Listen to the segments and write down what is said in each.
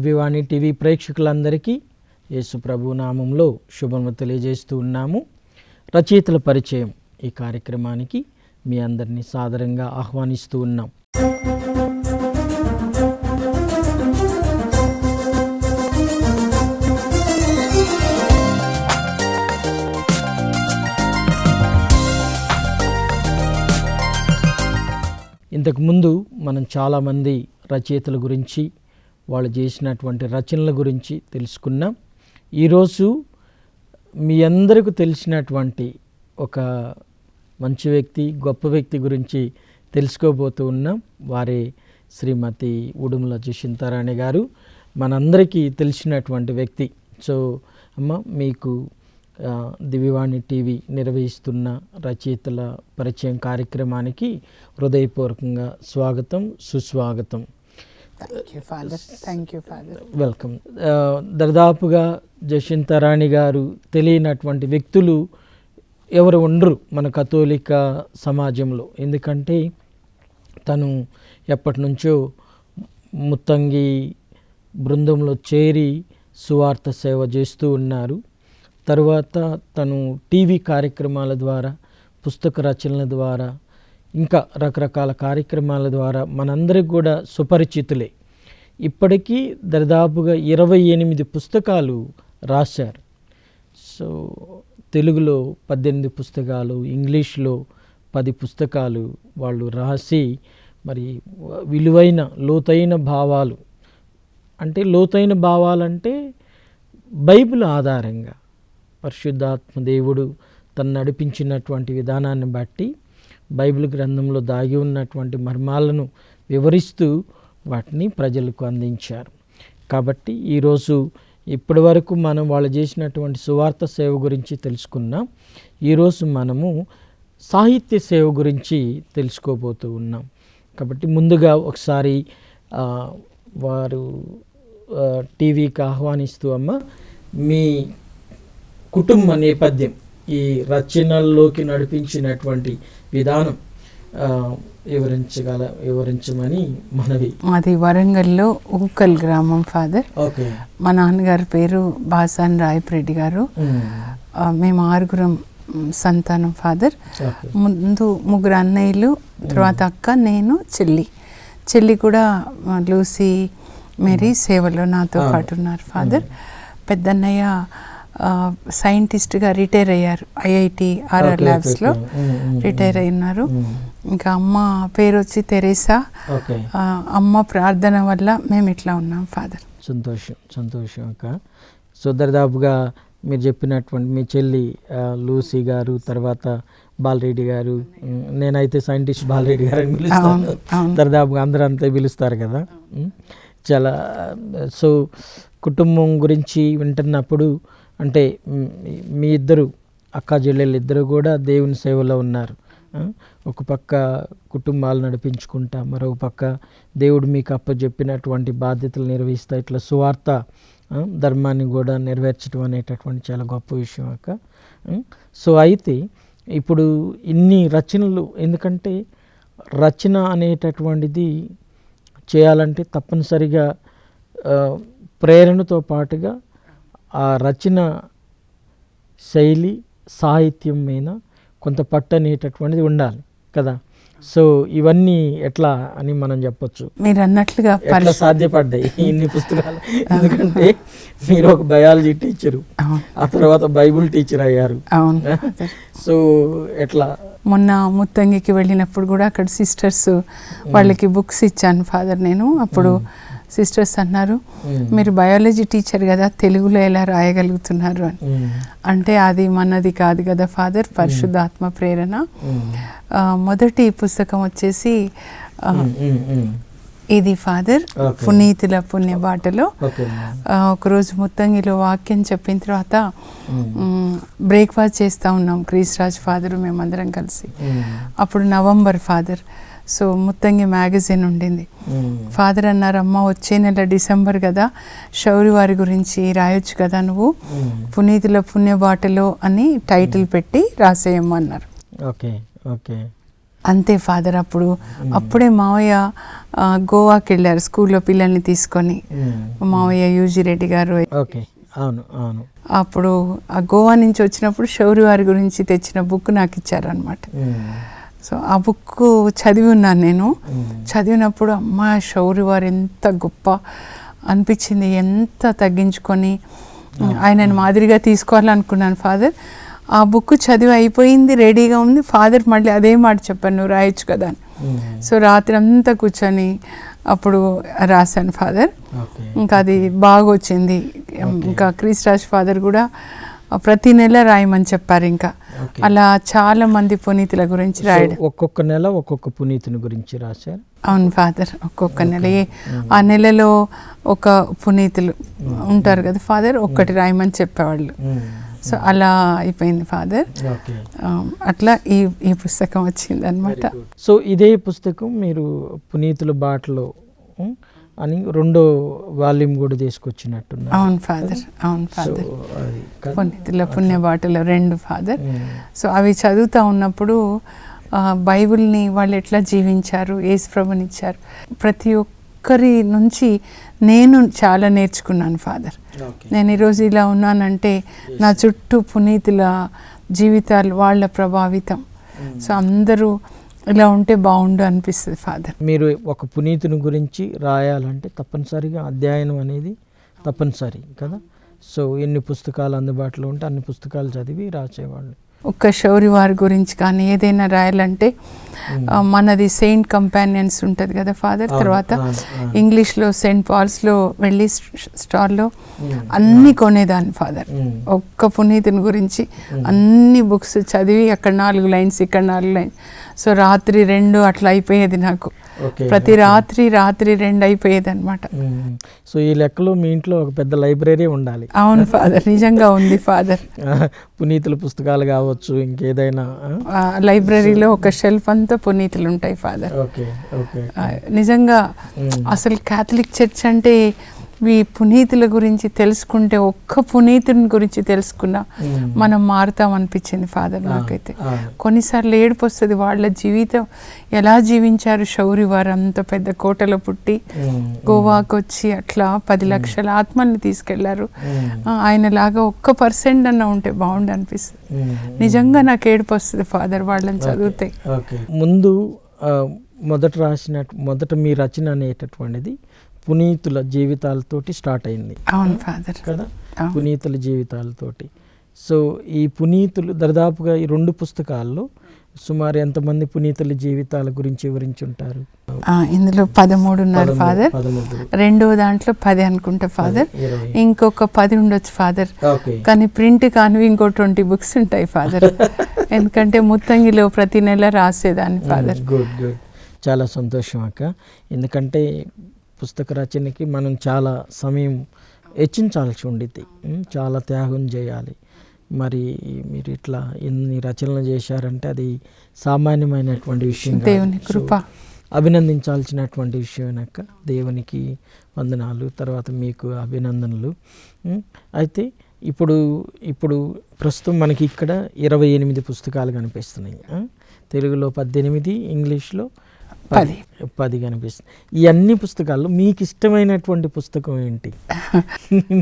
దివ్యవాణి TV ప్రేక్షకులందరికీ యేసు ప్రభు నామంలో శుభము తెలియజేస్తూ ఉన్నాము. రచయితల పరిచయం ఈ కార్యక్రమానికి మీ అందరినీ సాదరంగా ఆహ్వానిస్తూ ఉన్నాం. ఇంతకుముందు మనం చాలామంది రచయితల గురించి, వాళ్ళు చేసినటువంటి రచనల గురించి తెలుసుకున్నాం. ఈరోజు మీ అందరికీ తెలిసినటువంటి ఒక మంచి వ్యక్తి, గొప్ప వ్యక్తి గురించి తెలుసుకోబోతూ ఉన్నాం. వారే శ్రీమతి ఉడుమల జషింతారాణి గారు, మనందరికీ తెలిసినటువంటి వ్యక్తి. సో అమ్మ, మీకు దివ్యవాణి టీవీ నిర్వహిస్తున్న రచయితల పరిచయం కార్యక్రమానికి హృదయపూర్వకంగా స్వాగతం, సుస్వాగతం. వెల్కమ్. దాదాపుగా జషింతారాణి గారు తెలియనటువంటి వ్యక్తులు ఎవరు ఉండరు మన కథోలిక సమాజంలో. ఎందుకంటే తను ఎప్పటి నుంచో ముత్తంగి బృందంలో చేరి సువార్త సేవ చేస్తూ ఉన్నారు. తరువాత తను టీవీ కార్యక్రమాల ద్వారా, పుస్తక రచనల ద్వారా, ఇంకా రకరకాల కార్యక్రమాల ద్వారా మనందరికి కూడా సుపరిచితులే. ఇప్పటికీ దాదాపుగా 28 పుస్తకాలు రాశారు. సో తెలుగులో 18 పుస్తకాలు, ఇంగ్లీష్లో 10 పుస్తకాలు వాళ్ళు రాసి, మరి విలువైన లోతైన భావాలు, అంటే లోతైన భావాలంటే బైబిల్ ఆధారంగా పరిశుద్ధాత్మ దేవుడు తను నడిపించినటువంటి విధానాన్ని బట్టి బైబిల్ గ్రంథంలో దాగి ఉన్నటువంటి మర్మాలను వివరిస్తూ వాటిని ప్రజలకు అందించారు. కాబట్టి ఈరోజు ఇప్పటి వరకు మనం వాళ్ళు చేసినటువంటి సువార్త సేవ గురించి తెలుసుకున్నాం. ఈరోజు మనము సాహిత్య సేవ గురించి తెలుసుకోబోతూ ఉన్నాం. కాబట్టి ముందుగా ఒకసారి వారు టీవీకి ఆహ్వానిస్తూ, అమ్మ, మీ కుటుంబ నేపథ్యం, ఈ రచనల్లోకి నడిపించినటువంటి విధానం వివరించమని మనవి. మాది వరంగల్లో ఊకల్ గ్రామం ఫాదర్. ఓకే. మా నాన్నగారి పేరు బాసాన్ రాయప్రెడ్డి గారు. మేము 6 సంతానం ఫాదర్. ముందు 3 అన్నయ్యలు, తర్వాత అక్క, నేను, చెల్లి కూడా లూసీ మేరీ సేవలో నాతో పాటు ఉన్నారు ఫాదర్. పెద్దన్నయ్య సైంటిస్ట్గా రిటైర్ అయ్యారు, ఐఐటి ఆర్ఆర్ ల్యాబ్స్లో రిటైర్ అయినారు. ఇంకా అమ్మ పేరు వచ్చి తెరేసా. అమ్మ ప్రార్థన వల్ల మేము ఇట్లా ఉన్నాం ఫాదర్. సంతోషం అక్క. సో దాదాపుగా మీరు చెప్పినటువంటి మీ చెల్లి లూసీ గారు, తర్వాత బాలరెడ్డి గారు, నేనైతే సైంటిస్ట్ బాలరెడ్డి గారు అని పిలుస్తాను. దాదాపుగా అందరూ అంతే పిలుస్తారు కదా. చాలా సో కుటుంబం గురించి వింటున్నప్పుడు, అంటే మీ ఇద్దరు అక్క చెల్లెళ్ళు ఇద్దరు కూడా దేవుని సేవలో ఉన్నారు. ఒక పక్క కుటుంబాలు నడిపించుకుంటా, మరొక పక్క దేవుడు మీకు అప్పచెప్పినటువంటి బాధ్యతలు నిర్వహిస్తా, ఇట్లా సువార్త ధర్మాన్ని కూడా నెరవేర్చడం అనేటటువంటి చాలా గొప్ప విషయం అక్క. సో అయితే ఇప్పుడు ఇన్ని రచనలు, ఎందుకంటే రచన అనేటటువంటిది చేయాలంటే తప్పనిసరిగా ప్రేరణతో పాటుగా ఆ రచన శైలి, సాహిత్యం మీద కొంత పట్టు అనేటటువంటిది ఉండాలి కదా. సో ఇవన్నీ ఎట్లా అని మనం చెప్పొచ్చు. మీరు అన్నట్లుగా సాధ్యపడ్డాయి ఇన్ని పుస్తకాలు? ఎందుకంటే మీరు ఒక బయాలజీ టీచరు, ఆ తర్వాత బైబుల్ టీచర్ అయ్యారు. సో ఎట్లా? మొన్న ముత్తంగికి వెళ్ళినప్పుడు కూడా అక్కడ సిస్టర్స్ వాళ్ళకి బుక్స్ ఇచ్చాను ఫాదర్ నేను. అప్పుడు సిస్టర్స్ అన్నారు, మీరు బయాలజీ టీచర్ కదా, తెలుగులో ఎలా రాయగలుగుతున్నారు అని. అంటే అది మనది కాదు కదా ఫాదర్, పరిశుద్ధాత్మ ప్రేరణ. మొదటి పుస్తకం వచ్చేసి ఇది ఫాదర్, పునీతుల పుణ్య బాటలో. ఒకరోజు ముత్తంగిలో వాక్యం చెప్పిన తర్వాత బ్రేక్ఫాస్ట్ చేస్తూ ఉన్నాం క్రీస్రాజ్ ఫాదరు మేమందరం కలిసి. అప్పుడు November father. So Muthangi magazine ఉండింది. ఫాదర్ అన్నారు, అమ్మ వచ్చే నెల డిసెంబర్ కదా, శౌరి వారి గురించి రాయొచ్చు కదా నువ్వు, పునీతుల పుణ్య బాటలో అని టైటిల్ పెట్టి రాసేయమ్మన్నారు. Okay okay. అంతే ఫాదర్. అప్పుడే మావయ్య గోవాకి వెళ్ళారు స్కూల్లో పిల్లల్ని తీసుకొని. మావయ్య యూజీ రెడ్డి గారు. ఓకే, అవును అవును. అప్పుడు ఆ గోవా నుంచి వచ్చినప్పుడు శౌరి వారి గురించి తెచ్చిన బుక్ నాకు ఇచ్చారనమాట. సో ఆ బుక్ చదివి ఉన్నాను నేను. చదివినప్పుడు అమ్మ శౌరి వారు ఎంత గొప్ప అనిపించింది, ఎంత తగ్గించుకొని ఆయనను మాదిరిగా తీసుకోవాలనుకున్నాను ఫాదర్. ఆ బుక్ చదివి అయిపోయింది, రెడీగా ఉంది. ఫాదర్ మళ్ళీ అదే మాట చెప్పాను, నువ్వు రాయొచ్చు కదా అని. సో రాత్రి అంతా కూర్చొని అప్పుడు రాశాను ఫాదర్. ఇంకా అది బాగా వచ్చింది. ఇంకా క్రీస్తరాజ్ ఫాదర్ కూడా ప్రతి నెల రాయమని చెప్పారు. ఇంకా అలా చాలా మంది పునీతుల గురించి రాయడం. ఒక్కొక్క నెల ఒక్కొక్క పునీతుని గురించి రాశారు. అవును ఫాదర్, ఒక్కొక్క నెల ఆ నెలలో ఒక పునీతులు ఉంటారు కదా ఫాదర్, ఒక్కటి రాయమని చెప్పేవాళ్ళు. సో అలా అయిపోయింది ఫాదర్. అట్లా ఈ పుస్తకం వచ్చింది అనమాట. సో ఇదే పుస్తకం మీరు పునీతుల బాటలో అని 2వ వాల్యూమ్ కూడా తీసుకొచ్చినట్టున్నారు. అవును ఫాదర్, అవును ఫాదర్. పునీతుల పుణ్య బాటలో 2 ఫాదర్. సో అవి చదువుతూ ఉన్నప్పుడు బైబిల్ని వాళ్ళు ఎట్లా జీవించారు, యేసు ప్రభుని ఇచ్చారు, ప్రతి ఒక్కరి నుంచి నేను చాలా నేర్చుకున్నాను ఫాదర్. నేను ఈరోజు ఇలా ఉన్నానంటే నా చుట్టూ పునీతుల జీవితాలు, వాళ్ళ ప్రభావితం. సో అందరూ ఇలా ఉంటే బాగుండు అనిపిస్తుంది ఫాదర్. మీరు ఒక పునీతుని గురించి రాయాలంటే తప్పనిసరిగా అధ్యయనం అనేది తప్పనిసరి కదా. సో ఎన్ని పుస్తకాలు అందుబాటులో ఉంటే అన్ని పుస్తకాలు చదివి రాసేవాళ్ళు. ఒక్క శౌరి వారి గురించి కానీ ఏదైనా రాయాలంటే మనది సెయింట్ కంపానియన్స్ ఉంటుంది కదా ఫాదర్. తర్వాత ఇంగ్లీష్లో సెయింట్ పాల్స్లో వెళ్ళి స్టాల్లో అన్నీ కొనేదాన్ని ఫాదర్. ఒక్క పునీతుని గురించి అన్ని బుక్స్ చదివి అక్కడ 4 లైన్స్ ఇక్కడ 4 లైన్స్. సో రాత్రి 2 అట్లా అయిపోయేది నాకు. ప్రతి రాత్రి 2 అయిపోయేది అనమాట. సో ఈ లెక్కలో మీ ఇంట్లో ఒక పెద్ద లైబ్రరీ ఉండాలి. అవును ఫాదర్, నిజంగా ఉంది ఫాదర్. పునీతుల పుస్తకాలు కావచ్చు, ఇంకేదైనా లైబ్రరీలో ఒక షెల్ఫ్ అంతా పునీతులు ఉంటాయి ఫాదర్. నిజంగా అసలు క్యాథలిక్ చర్చ్ అంటే ఈ పునీతుల గురించి తెలుసుకుంటే, ఒక్క పునీతుని గురించి తెలుసుకున్నా మనం మారుతాం అనిపించింది ఫాదర్ నాకైతే. కొన్నిసార్లు ఏడుపు వస్తుంది, వాళ్ళ జీవితం ఎలా జీవించారు శౌరి వారు. అంత పెద్ద కోటలో పుట్టి గోవాకు వచ్చి అట్లా 10 లక్షల ఆత్మల్ని తీసుకెళ్లారు. ఆయనలాగా 1% అన్న ఉంటే బాగుండు అనిపిస్తుంది. నిజంగా నాకు ఏడుపు వస్తుంది ఫాదర్ వాళ్ళని చదివితే. ముందు మొదట మీ రచన అనేటటువంటిది పునీతుల జీవితాలతోటి స్టార్ట్ అయింది. అవును ఫాదర్ కదా, పునీతుల జీవితాలతోటి. సో ఈ పునీతులు దాదాపుగా ఈ 2 పుస్తకాల్లో సుమారు ఎంతమంది పునీతుల జీవితాల గురించి వివరించి ఉంటారు? ఇందులో 13 ఉన్నారు ఫాదర్. 2వ దాంట్లో 10 అనుకుంటా ఫాదర్. ఇంకొక 10 ఉండొచ్చు ఫాదర్. కానీ ప్రింట్ కానివి ఇంకో 20 బుక్స్ ఉంటాయి ఫాదర్. ఎందుకంటే ముత్తంగిలో ప్రతి నెల రాసేదాన్ని ఫాదర్. గుడ్ గుడ్, చాలా సంతోషం అక్క. ఎందుకంటే పుస్తక రచనకి మనం చాలా సమయం వెచ్చించాల్సి ఉండిద్ది, చాలా త్యాగం చేయాలి. మరి మీరు ఇట్లా ఎన్ని రచనలు చేశారంటే అది సామాన్యమైనటువంటి విషయం, దేవుని కృప, అభినందించాల్సినటువంటి విషయమేనక్క. దేవునికి వందనాలు, తర్వాత మీకు అభినందనలు. అయితే ఇప్పుడు ప్రస్తుతం మనకి ఇక్కడ 28 పుస్తకాలు కనిపిస్తున్నాయి. తెలుగులో 18, ఇంగ్లీష్లో 10 కనిపిస్తుంది. ఈ అన్ని పుస్తకాల్లో మీకు ఇష్టమైనటువంటి పుస్తకం ఏంటి?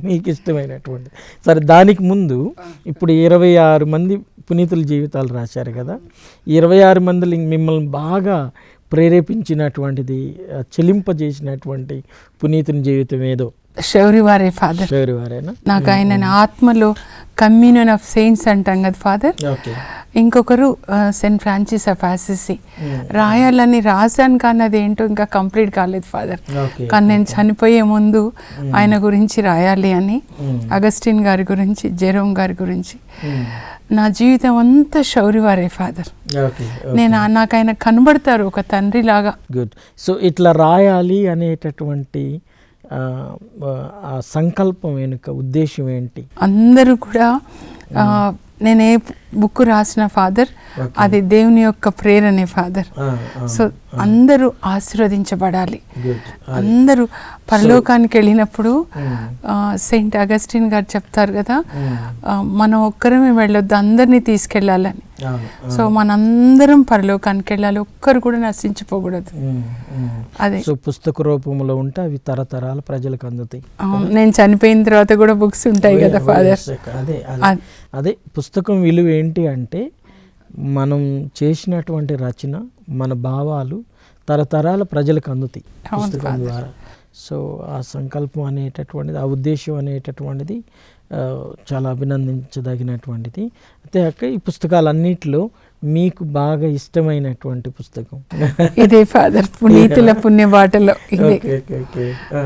మీకు ఇష్టమైనటువంటి. సరే, దానికి ముందు ఇప్పుడు 26 మంది పునీతుల జీవితాలు రాశారు కదా. 26 మందిని మిమ్మల్ని బాగా ప్రేరేపించినటువంటిది, చెలింపజేసినటువంటి పునీతుని జీవితం ఏదో? శౌరి వారే ఫాదర్. శౌరి వారేనా? నాకు ఆయన ఆత్మలో కమ్యూనియన్ ఆఫ్ సెయింట్స్ అంటాం కదా ఫాదర్. ఇంకొకరు సెయింట్ ఫ్రాన్సిస్ ఆఫ్ అసిసి. రాయాలని రాశాను కానీ అదేంటో ఇంకా కంప్లీట్ కాలేదు ఫాదర్. కానీ నేను చనిపోయే ముందు ఆయన గురించి రాయాలి అని, అగస్టిన్ గారి గురించి, జెరోమ్ గారి గురించి. నా జీవితం అంతా శౌరి వారే ఫాదర్. నాకు ఆయన కనబడతారు ఒక తండ్రి లాగా. గుడ్. సో ఇట్లా రాయాలి అనేటటువంటి ఆ సంకల్పం వెనుక ఉద్దేశం ఏంటి? అందరూ కూడా నేను ఏ బుక్ రాసిన ఫాదర్ అది దేవుని యొక్క ప్రేరణే ఫాదర్. సో అందరూ ఆశీర్వదించబడాలి. అందరూ పరలోకానికి వెళ్ళినప్పుడు సెయింట్ అగస్టిన్ గారు చెప్తారు కదా, మనం ఒక్కరమే వెళ్ళొద్దు, అందరినీ తీసుకెళ్ళాలని. సో మనందరం పరలోకానికి వెళ్ళాలి, ఒక్కరు కూడా నశించిపోకూడదు. అదే సో పుస్తక రూపంలో ఉంటే అవి తరతరాల ప్రజలకు అందుతాయి. నేను చనిపోయిన తర్వాత కూడా బుక్స్ ఉంటాయి కదా ఫాదర్. అదే పుస్తకం విలువ ఏంటి అంటే మనం చేసినటువంటి రచన, మన భావాలు తరతరాల ప్రజలకు అందుతాయి పుస్తకం ద్వారా. సో ఆ సంకల్పం అనేటటువంటిది, ఆ ఉద్దేశం అనేటటువంటిది చాలా అభినందించదగినటువంటిది. అయితే అక్క ఈ పుస్తకాలన్నిటిలో మీకు బాగా ఇష్టమైనటువంటి పుస్తకం ఇదే ఫాదర్, పునీతుల పుణ్య బాటలో. ఇదే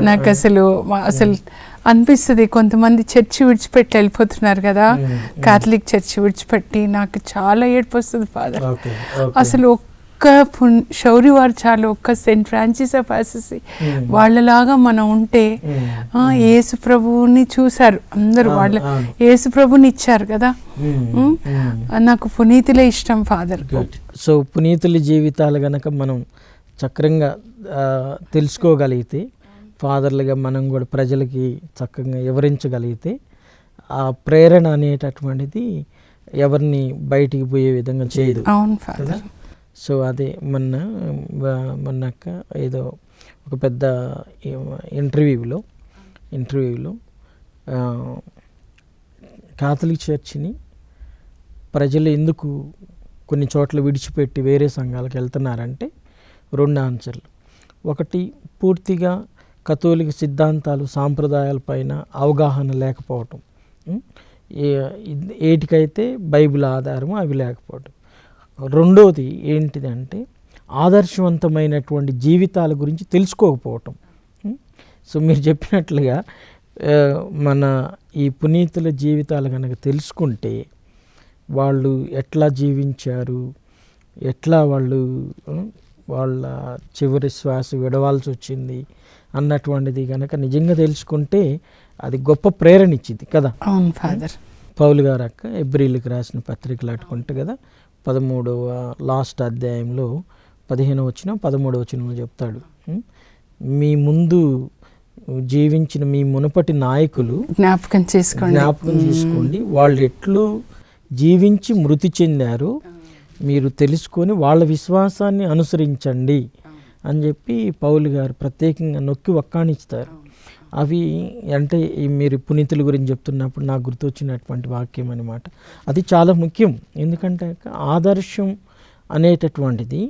నాకు అసలు అనిపిస్తుంది, కొంతమంది చర్చి విడిచిపెట్టి వెళ్ళిపోతున్నారు కదా, కాథలిక్ చర్చి విడిచిపెట్టి. నాకు చాలా ఏడుపు వస్తుంది ఫాదర్. అసలు ఒక్క శౌర్యవారు చాలు, ఒక్క సెయింట్ ఫ్రాన్సిస్ ఆఫ్ అసిసి వాళ్ళలాగా మనం ఉంటే. యేసు ప్రభువుని చూశారు అందరూ, వాళ్ళ యేసు ప్రభుని ఇచ్చారు కదా. నాకు పునీతులే ఇష్టం ఫాదర్. సో పునీతుల జీవితాలు గనక మనం చక్రంగా తెలుసుకోగలిగితే, ఫాదర్లుగా మనం కూడా ప్రజలకి చక్కగా వివరించగలిగితే, ఆ ప్రేరణ అనేటటువంటిది ఎవరిని బయటికి పోయే విధంగా చేయదు. అవును ఫాదర్. సో అదే మొన్నక్క ఏదో ఒక పెద్ద ఇంటర్వ్యూలో కాథలిక్ చర్చిని ప్రజలు ఎందుకు కొన్ని చోట్ల విడిచిపెట్టి వేరే సంఘాలకు వెళ్తున్నారంటే 2 ఆన్సర్లు. ఒకటి, పూర్తిగా కథోలిక సిద్ధాంతాలు సాంప్రదాయాలపైన అవగాహన లేకపోవటం, ఏటికైతే బైబిల్ ఆధారము అవి లేకపోవటం. రెండోది ఏంటిదంటే ఆదర్శవంతమైనటువంటి జీవితాల గురించి తెలుసుకోకపోవటం. సో మీరు చెప్పినట్లుగా మన ఈ పునీతుల జీవితాలు కనుక తెలుసుకుంటే, వాళ్ళు ఎట్లా జీవించారు, ఎట్లా వాళ్ళు వాళ్ళ చివరి శ్వాస విడవాల్సి వచ్చింది అన్నటువంటిది కనుక నిజంగా తెలుసుకుంటే అది గొప్ప ప్రేరణ ఇచ్చింది కదా. అవును ఫాదర్. పౌలు గారు అక్క ఎబ్రిల్కి రాసిన పత్రికలు అట్టుకుంటే కదా, 13వ లాస్ట్ అధ్యాయంలో 15వ వచనం 13వ వచనంలో చెప్తాడు, మీ ముందు జీవించిన మీ మునుపటి నాయకులు జ్ఞాపకం చేసుకోండి, వాళ్ళు ఎట్లు జీవించి మృతి చెందారు మీరు తెలుసుకొని వాళ్ళ విశ్వాసాన్ని అనుసరించండి అని చెప్పి పౌలు గారు ప్రత్యేకంగా నొక్కి వక్కాణిస్తారు. అవి అంటే మీరు పునీతుల గురించి చెప్తున్నప్పుడు నాకు గుర్తొచ్చినటువంటి వాక్యం అన్నమాట. అది చాలా ముఖ్యం. ఎందుకంటే ఆదర్శం అనేటటువంటిది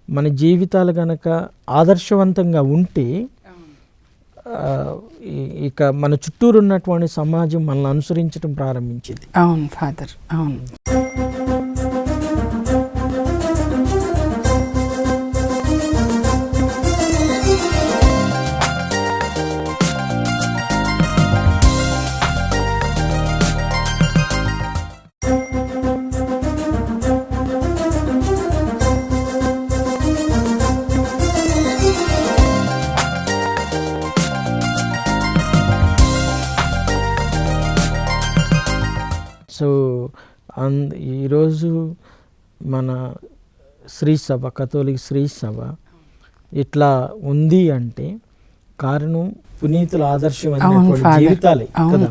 మన జీవితాలు కనుక ఆదర్శవంతంగా ఉంటే ఇక మన చుట్టూరు ఉన్నటువంటి సమాజం మనల్ని అనుసరించడం ప్రారంభించింది. అవును ఫాదర్, అవును. సో ఈరోజు మన శ్రీ సభ, కథోలిక శ్రీ సభ ఇట్లా ఉంది అంటే కారణం పునీతుల ఆదర్శవంతమైన జీవితాలే కదా.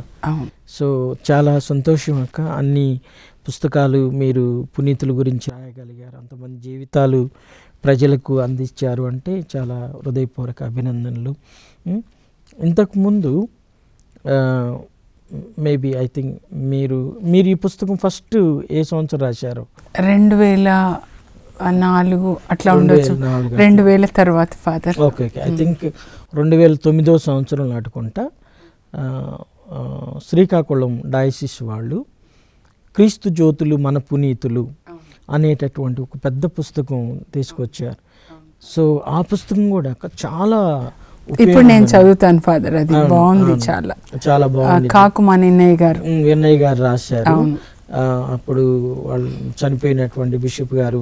సో చాలా సంతోషం అక్క, అన్ని పుస్తకాలు మీరు పునీతుల గురించి రాయగలిగారు, అంతమంది జీవితాలు ప్రజలకు అందించారు అంటే చాలా హృదయపూర్వక అభినందనలు. ఇంతకుముందు మేబీ ఐ థింక్ మీరు ఈ పుస్తకం ఫస్ట్ ఏ సంవత్సరం రాశారు? 2004 అట్లా ఉండొచ్చు, 2000 తర్వాత ఫాదర్. ఓకే, ఐ థింక్ 2009వ సంవత్సరం నాటుకుంటా శ్రీకాకుళం డయాసిస్ వాళ్ళు క్రీస్తు జ్యోతులు మన పునీతులు అనేటటువంటి ఒక పెద్ద పుస్తకం తీసుకొచ్చారు. సో ఆ పుస్తకం కూడా చాలా ఇప్పుడు నేను చదువుతాను ఫాదర్, అది బాగుంది, చాలా చాలా బాగుంది. కాకుమాని ఎన్నయ్య గారు రాశారు. అప్పుడు వాళ్ళు చనిపోయినటువంటి బిషప్ గారు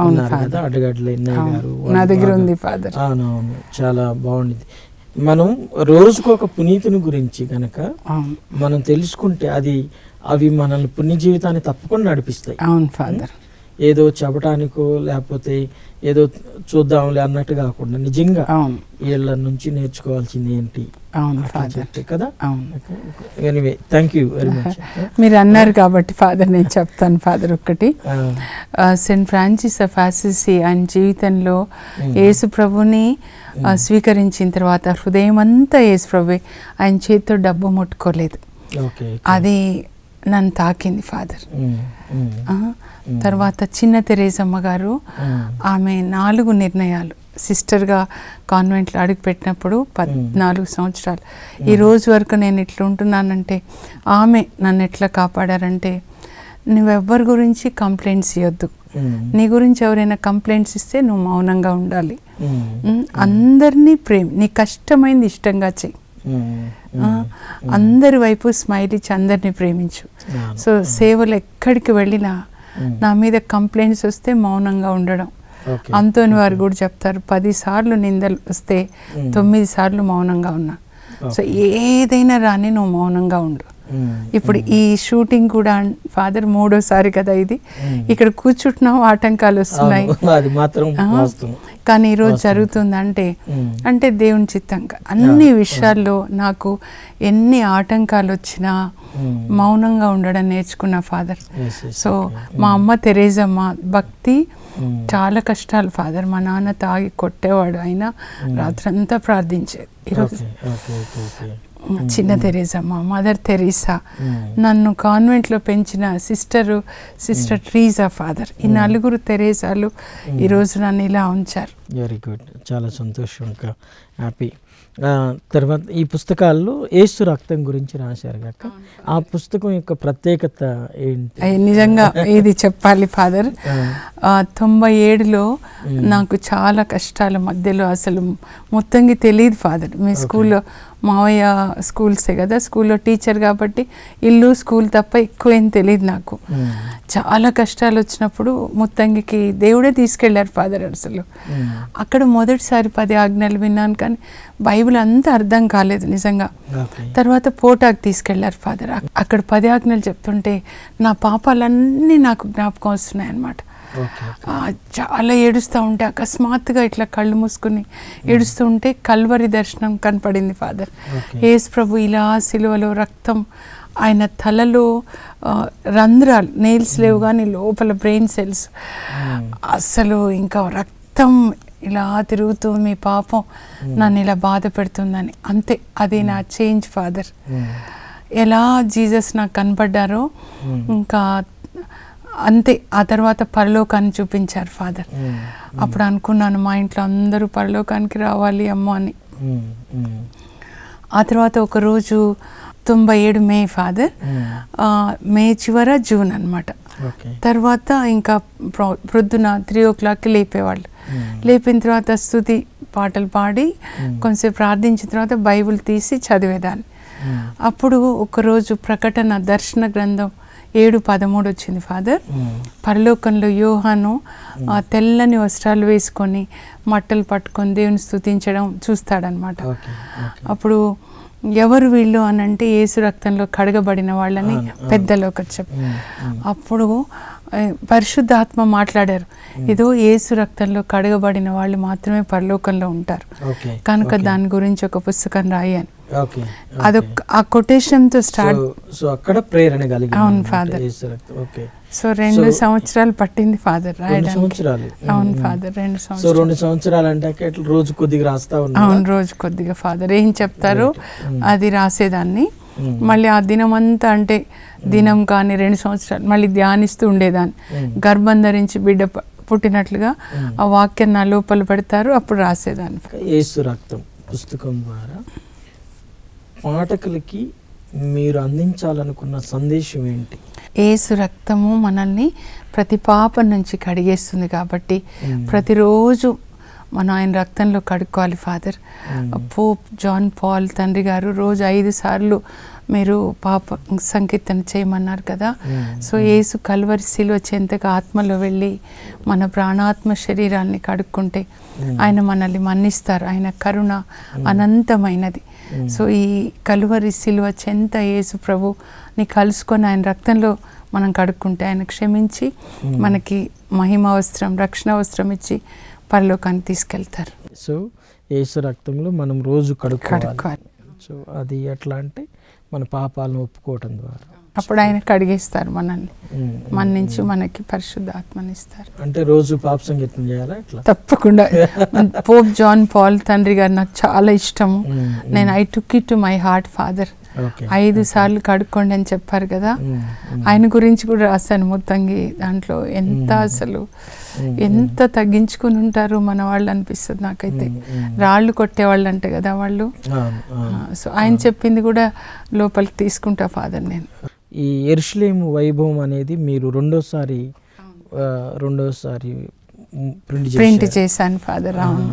ఉన్నారు కదా, అడ్డగడ్డల ఎన్నయ్య గారు, నా దగ్గర ఉంది ఫాదర్. అవునవును, చాలా బాగుంది. మనం రోజుకు ఒక పునీతుని గురించి కనుక మనం తెలుసుకుంటే అవి మనల్ని పుణ్య జీవితాన్ని తప్పకుండా నడిపిస్తాయి. అవును ఫాదర్. ఏదో చెప్పడానికో లేకపోతే ఏదో చూద్దాంలే అన్నట్టు కాకుండా నిజంగా అవును వీళ్ళ నుంచి నేర్చుకోవాల్సింది ఏంటి అవును అట్లా ఫాదర్ చెప్తే కదా. అవును. Anyway thank you very much. మీరు అన్నారు కాబట్టి ఫాదర్ నేను చెప్తాను ఫాదర్ ఒక్కటి. సెయింట్ ఫ్రాన్సిస్ ఆఫ్ అసిసి ఆయన జీవితంలో యేసు ప్రభుని స్వీకరించిన తర్వాత హృదయం అంతా యేసు ప్రభువే, ఆయన చేతితో డబ్బు ముట్టుకోలేదు. అది నన్ను తాకింది ఫాదర్. తర్వాత చిన్న తెరేసమ్మ గారు ఆమె 4 నిర్ణయాలు సిస్టర్గా కాన్వెంట్లో అడుగుపెట్టినప్పుడు 14 సంవత్సరాలు ఈ రోజు వరకు నేను ఇట్లా ఉంటున్నానంటే ఆమె నన్ను ఎట్లా కాపాడారంటే, నువ్వెవ్వరి గురించి కంప్లైంట్స్ ఇవ్వద్దు, నీ గురించి ఎవరైనా కంప్లైంట్స్ ఇస్తే నువ్వు మౌనంగా ఉండాలి, అందరినీ నీ కష్టమైంది ఇష్టంగా చెయ్యి, అందరి వైపు స్మైల్ ఇచ్చి అందరినీ ప్రేమించు. సో సేవలు ఎక్కడికి వెళ్ళినా నా మీద కంప్లైంట్స్ వస్తే మౌనంగా ఉండడం. అంతోని వారు కూడా చెప్తారు, 10 సార్లు నిందలు వస్తే 9 సార్లు మౌనంగా ఉన్నా. సో ఏదైనా రాని నువ్వు మౌనంగా ఉండు. ఇప్పుడు ఈ షూటింగ్ కూడా ఫాదర్ 3వసారి కదా ఇది, ఇక్కడ కూర్చుంటున్నాం ఆటంకాలు వస్తున్నాయి, కానీ ఈరోజు జరుగుతుంది అంటే దేవుని చిత్తంగా. అన్ని విషయాల్లో నాకు ఎన్ని ఆటంకాలు వచ్చినా మౌనంగా ఉండడం నేర్చుకున్నా ఫాదర్. సో మా అమ్మ తెరేజమ్మ భక్తి చాలా కష్టాలు ఫాదర్. మా నాన్న తాగి కొట్టేవాడు, అయినా రాత్రంతా ప్రార్థించేది. ఈరోజు చిన్న తెరేజమ్మ, మదర్ తెరీసా, నన్ను కాన్వెంట్లో పెంచిన సిస్టర్ ట్రీజా ఫాదర్, ఈ 4 తెరేసాలు ఈరోజు నన్ను ఇలా ఉంచారు. వెరీ గుడ్, చాలా సంతోషం, హ్యాపీ. తర్వాత ఈ పుస్తకాల్లో యేసు రక్తం గురించి రాశారు కాక, ఆ పుస్తకం యొక్క ప్రత్యేకత ఏంటి? నిజంగా ఇది చెప్పాలి ఫాదర్. 97లో నాకు చాలా కష్టాల మధ్యలో అసలు మొత్తంగా తెలియదు ఫాదర్. మీ స్కూల్లో మావయ్య స్కూల్సే కదా, స్కూల్లో టీచర్ కాబట్టి ఇల్లు స్కూల్ తప్ప ఎక్కువ ఏం తెలియదు నాకు. చాలా కష్టాలు వచ్చినప్పుడు మొత్తంగికి దేవుడే తీసుకెళ్లారు ఫాదర్. అసలు అక్కడ మొదటిసారి 10 ఆజ్ఞలు విన్నాను, కానీ బైబిల్ అంతా అర్థం కాలేదు నిజంగా. తర్వాత పోటాకు తీసుకెళ్లారు ఫాదర్. అక్కడ 10 ఆజ్ఞలు చెప్తుంటే నా పాపాలన్నీ నాకు జ్ఞాపకం వస్తున్నాయి అన్నమాట. చాలా ఏడుస్తూ ఉంటే అకస్మాత్తుగా ఇట్లా కళ్ళు మూసుకుని ఏడుస్తూ ఉంటే కల్వరి దర్శనం కనపడింది ఫాదర్. యేసు ప్రభు ఇలా సిలువలో రక్తం, ఆయన తలలో రంధ్రాలు, నెయిల్స్ లేవు కానీ లోపల బ్రెయిన్ సెల్స్, అసలు ఇంకా రక్తం ఇలా తిరుగుతూ మీ పాపం నన్ను ఇలా బాధ పెడుతుందని. అంతే, అది నా చేంజ్ ఫాదర్. ఎలా జీసస్ నాకు కనపడ్డారో ఇంకా అంతే. ఆ తర్వాత పరలోకాన్ని చూపించారు ఫాదర్. అప్పుడు అనుకున్నాను మా ఇంట్లో అందరూ పరలోకానికి రావాలి అమ్మ అని. ఆ తర్వాత ఒకరోజు 97 మే ఫాదర్, మే చివర జూన్ అనమాట. తర్వాత ఇంకా ప్రొద్దున 3 o'clockకి లేపేవాళ్ళు. లేపిన తర్వాత స్తుతి పాటలు పాడి కొంచెంసేపు ప్రార్థించిన తర్వాత బైబిల్ తీసి చదివేదాన్ని. అప్పుడు ఒకరోజు ప్రకటన దర్శన గ్రంథం 7:13 వచ్చింది ఫాదర్. పరలోకంలో యోహాను తెల్లని వస్త్రాలు వేసుకొని మట్టలు పట్టుకొని దేవుని స్తుతించడం చూస్తాడనమాట. అప్పుడు ఎవరు వీళ్ళు అని అంటే యేసు రక్తంలో కడగబడిన వాళ్ళని పెద్దలోకి చెప్పు. అప్పుడు పరిశుద్ధాత్మ మాట్లాడారు, ఏదో యేసు రక్తంలో కడగబడిన వాళ్ళు మాత్రమే పరలోకంలో ఉంటారు కనుక దాని గురించి ఒక పుస్తకం రాయి అని. అదొక ఆ కొటేషన్తో స్టార్ట్. అవును ఫాదర్. సో 2 సంవత్సరాలు పట్టింది ఫాదర్ రాయడానికి. అవును ఫాదర్, 2 సంవత్సరాలు అంటే రోజు కొద్దిగా రాస్తా ఉన్నా. అవును, రోజు కొద్దిగా ఫాదర్ ఏం చెప్తారో అది రాసేదాన్ని. మళ్ళీ ఆ దినం అంతా అంటే దినం కానీ 2 సంవత్సరాలు మళ్ళీ ధ్యానిస్తూ ఉండేదాన్ని. గర్భం ధరించి బిడ్డ పుట్టినట్లుగా ఆ వాక్యం నా లోపల పెడతారు, అప్పుడు రాసేదాన్ని. యేసు రక్తం పుస్తకం ద్వారా పాఠకులకి మీరు అందించాలనుకున్న సందేశం ఏంటి? యేసు రక్తము మనల్ని ప్రతి పాపం నుంచి కడిగేస్తుంది కాబట్టి ప్రతిరోజు మనం ఆయన రక్తంలో కడుక్కోవాలి ఫాదర్. పోప్ జాన్ పాల్ తండ్రి గారు రోజు 5 సార్లు మీరు పాప సంకీర్తన చేయమన్నారు కదా. సో యేసు కల్వరి శిలువ చెంతగా ఆత్మలో వెళ్ళి మన ప్రాణాత్మ శరీరాన్ని కడుక్కుంటే ఆయన మనల్ని మన్నిస్తారు. ఆయన కరుణ అనంతమైనది. సో ఈ కలువరి సిలువ చెంత యేసు ప్రభుని కలుసుకొని ఆయన రక్తంలో మనం కడుక్కుంటే ఆయన క్షమించి మనకి మహిమ వస్త్రం, రక్షణ వస్త్రం ఇచ్చి పరలోకానికి తీసుకెళ్తారు. సో యేసు రక్తంలో మనం రోజు కడుక్కోవాలి. సో అది ఎట్లా అంటే మన పాపాలను ఒప్పుకోవటం ద్వారా అప్పుడు ఆయన కడిగేస్తారు మనల్ని, మన నుంచి మనకి పరిశుద్ధ ఆత్మని ఇస్తారు. అంటే రోజు పాప సంగీతం చేయాలా? ఇట్లా తప్పకుండా. పోప్ జాన్ పాల్ తండ్రి గారు నాకు చాలా ఇష్టము. నేను I took it to my heart father. 5 సార్లు కడుక్కోండి అని చెప్పారు కదా. ఆయన గురించి కూడా రాశాను మొత్తంగా. దాంట్లో ఎంత అసలు ఎంత తగ్గించుకుని ఉంటారు మన వాళ్ళు అనిపిస్తుంది నాకైతే. రాళ్ళు కొట్టేవాళ్ళు అంటే కదా వాళ్ళు. సో ఆయన చెప్పింది కూడా లోపలికి తీసుకుంటా ఫాదర్. నేను ఈ యెరూషలేము వైభవం అనేది మీరు రెండోసారి ప్రింట్ చేశాను ఫాదర్. అవును.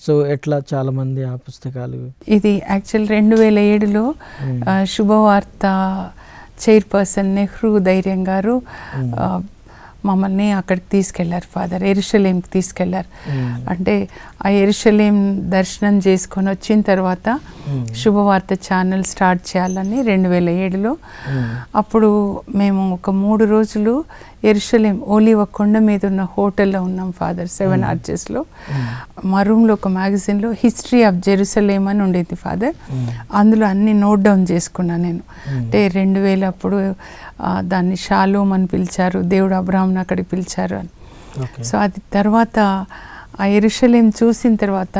సో ఎట్లా చాలా మంది ఆ పుస్తకాలు ఇది యాక్చువల్ 2007లో శుభవార్త చైర్పర్సన్ నెహ్రూ ధైర్యం గారు మమ్మల్ని అక్కడికి తీసుకెళ్లారు ఫాదర్, యెరూషలేంకి తీసుకెళ్లారు. అంటే ఆ యెరూషలేం దర్శనం చేసుకొని వచ్చిన తర్వాత శుభవార్త ఛానల్ స్టార్ట్ చేయాలని 2007లో. అప్పుడు మేము ఒక 3 రోజులు యెరూషలేం ఓలివ కొండ మీద ఉన్న హోటల్లో ఉన్నాం ఫాదర్, 7 ఆర్చెస్లో. మా రూమ్లో ఒక మ్యాగజైన్లో హిస్టరీ ఆఫ్ జెరూసలేం అని ఉండేది ఫాదర్. అందులో అన్ని నోట్ డౌన్ చేసుకున్నాను నేను. అంటే 2000 అప్పుడు దాన్ని షాలోమ్ అని పిలిచారు, దేవుడు అబ్రాహాంని అక్కడికి పిలిచారు అని. సో అది తర్వాత ఆ యెరూషలేం చూసిన తర్వాత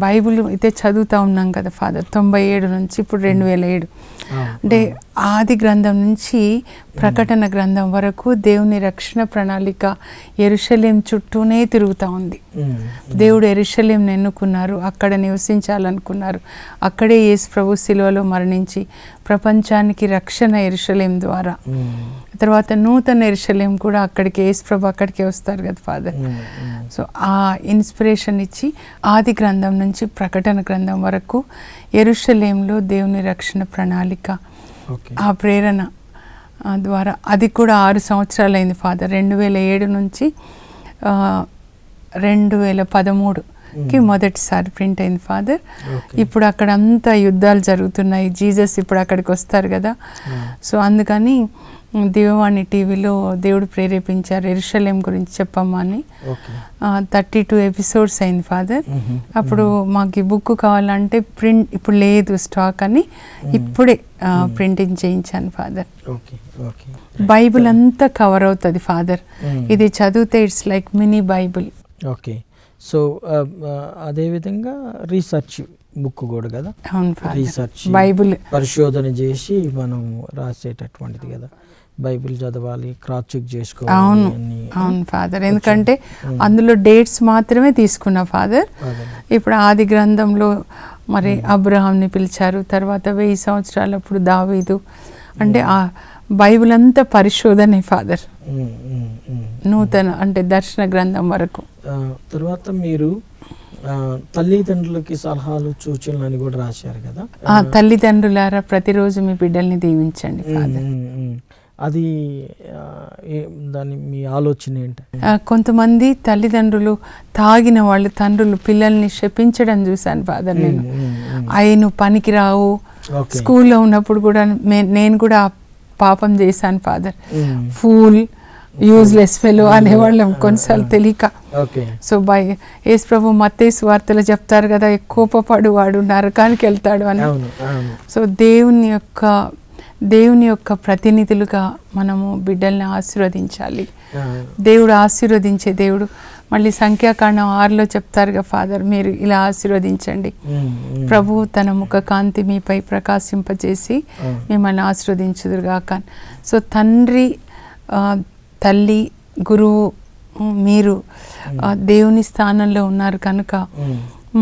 బైబిల్ అయితే చదువుతూ ఉన్నాం కదా ఫాదర్, 97 నుంచి ఇప్పుడు 2007. అంటే ఆది గ్రంథం నుంచి ప్రకటన గ్రంథం వరకు దేవుని రక్షణ ప్రణాళిక యెరూషలేం చుట్టూనే తిరుగుతూ ఉంది. దేవుడు యెరూషలేంని ఎన్నుకున్నారు, అక్కడ నివసించాలనుకున్నారు. అక్కడే యేసు ప్రభు సిలువలో మరణించి ప్రపంచానికి రక్షణ యెరూషలేం ద్వారా. తర్వాత నూతన యెరూషలేం కూడా అక్కడికి యేసు ప్రభు అక్కడికే వస్తారు కదా ఫాదర్. సో ఆ ఇన్స్పిరేషన్ ఇచ్చి ఆది గ్రంథం నుంచి ప్రకటన గ్రంథం వరకు యెరూషలేంలో దేవుని రక్షణ ప్రణాళిక, ఆ ప్రేరణ ద్వారా అది కూడా 6 సంవత్సరాలు అయింది ఫాదర్. 2007 నుంచి 2013కి మొదటిసారి ప్రింట్ అయింది ఫాదర్. ఇప్పుడు అక్కడ అంతా యుద్ధాలు జరుగుతున్నాయి, జీసస్ ఇప్పుడు అక్కడికి వస్తారు కదా. సో అందుకని దివ్యవాణి టీవీలో దేవుడు ప్రేరేపించారు యెరూషలేం గురించి చెప్పమ్మా అని. 32 ఎపిసోడ్స్ అయింది ఫాదర్. అప్పుడు మాకు ఈ బుక్ కావాలంటే ప్రింట్ ఇప్పుడు లేదు స్టాక్ అని ఇప్పుడే ప్రింటింగ్ చేయించాను ఫాదర్. బైబిల్ అంతా కవర్ అవుతుంది ఫాదర్. ఇది చదివితే it's like mini Bible. Okay. So అదేవిధంగా రీసెర్చ్ బుక్ కూడా కదా. అవును ఫాదర్. రీసెర్చ్ బైబిల్ పరిశోధన చేసి మనం రాసేటటువంటిది కదా. బైబిల్ చదవాలి, క్రాస్ చెక్ చేసుకోవాలి. అవును అవును ఫాదర్. ఎందుకంటే అందులో డేట్స్ మాత్రమే తీసుకున్నా ఫాదర్. ఇప్పుడు ఆది గ్రంథంలో మరి అబ్రహాంని పిలిచారు, తర్వాత 1000 సంవత్సరాలప్పుడు దావీదు. అంటే ఆ బైబిల్ అంతా పరిశోధనే ఫాదర్, నూతన అంటే దర్శన గ్రంథం వరకు. తర్వాత మీరు తల్లిదండ్రులకి సలహాలు సూచనలు అని కూడా రాశారు కదా. తల్లిదండ్రులారా ప్రతిరోజు మీ బిడ్డల్ని దీవించండి ఫాదర్. అది దాని మీ ఆలోచన ఏంటి? కొంతమంది తల్లిదండ్రులు తాగిన వాళ్ళు తండ్రులు పిల్లల్ని శపించడం చూశాను ఫాదర్. నేను ఆయన పనికి రావు, స్కూల్లో ఉన్నప్పుడు కూడా నేను కూడా పాపం చేశాను ఫాదర్. ఫూల్, యూజ్లెస్ ఫెలో అనేవాళ్ళం కొన్నిసార్లు తెలియక. సో యేసు ప్రభు మత్తయి సువార్తలో చెప్తారు కదా, కోపపడు వాడు నరకానికి వెళ్తాడు అని. సో దేవుని యొక్క ప్రతినిధులుగా మనము బిడ్డల్ని ఆశీర్వదించాలి. దేవుడు ఆశీర్వదించే దేవుడు. మళ్ళీ సంఖ్యాకాండం 6లో చెప్తారుగా ఫాదర్, మీరు ఇలా ఆశీర్వదించండి, ప్రభువు తన ముఖ కాంతి మీపై ప్రకాశింపజేసి మిమ్మల్ని ఆశీర్వదించుదురుగాక. సో తండ్రి, తల్లి, గురువు, మీరు దేవుని స్థానంలో ఉన్నారు కనుక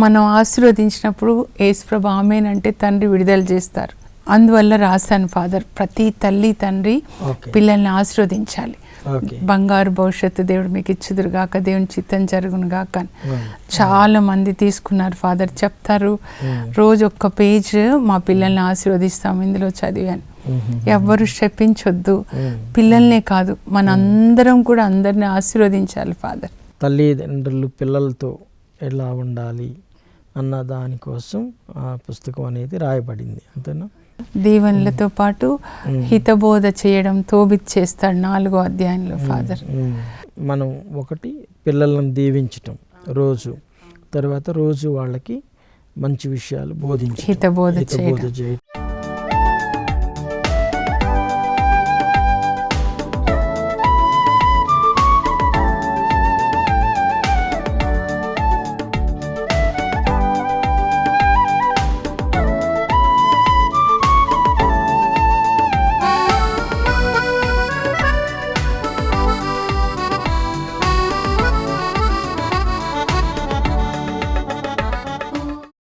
మనం ఆశీర్వదించినప్పుడు యేసు ప్రభు ఆమేన్ అంటే తండ్రి విడుదల చేస్తారు. అందువల్ల రాశాను ఫాదర్, ప్రతి తల్లి తండ్రి పిల్లల్ని ఆశీర్వదించాలి. బంగారు భవిష్యత్తు దేవుడు మీకు ఇచ్చుదురుగాక, దేవుని చిత్తం జరుగునుగాక. చాలా మంది తీసుకున్నారు ఫాదర్, చెప్తారు రోజు ఒక్క పేజ్ మా పిల్లల్ని ఆశీర్వదిస్తాం ఇందులో చదివాను. ఎవ్వరు శపించొద్దు, పిల్లల్నే కాదు మనందరం కూడా అందరిని ఆశీర్వదించాలి ఫాదర్. తల్లిదండ్రులు పిల్లలతో ఎలా ఉండాలి, అన్న దానికోసం ఆ పుస్తకం అనేది రాయబడింది. అంతేనా? దీవెనలతో పాటు హితబోధ చేయడం తోబిత్ చేస్తాడు 4వ అధ్యాయంలో ఫాదర్. మనం ఒకటి పిల్లలను దీవించటం రోజు, తర్వాత రోజు వాళ్ళకి మంచి విషయాలు బోధించడం, హితబోధ చేయటం.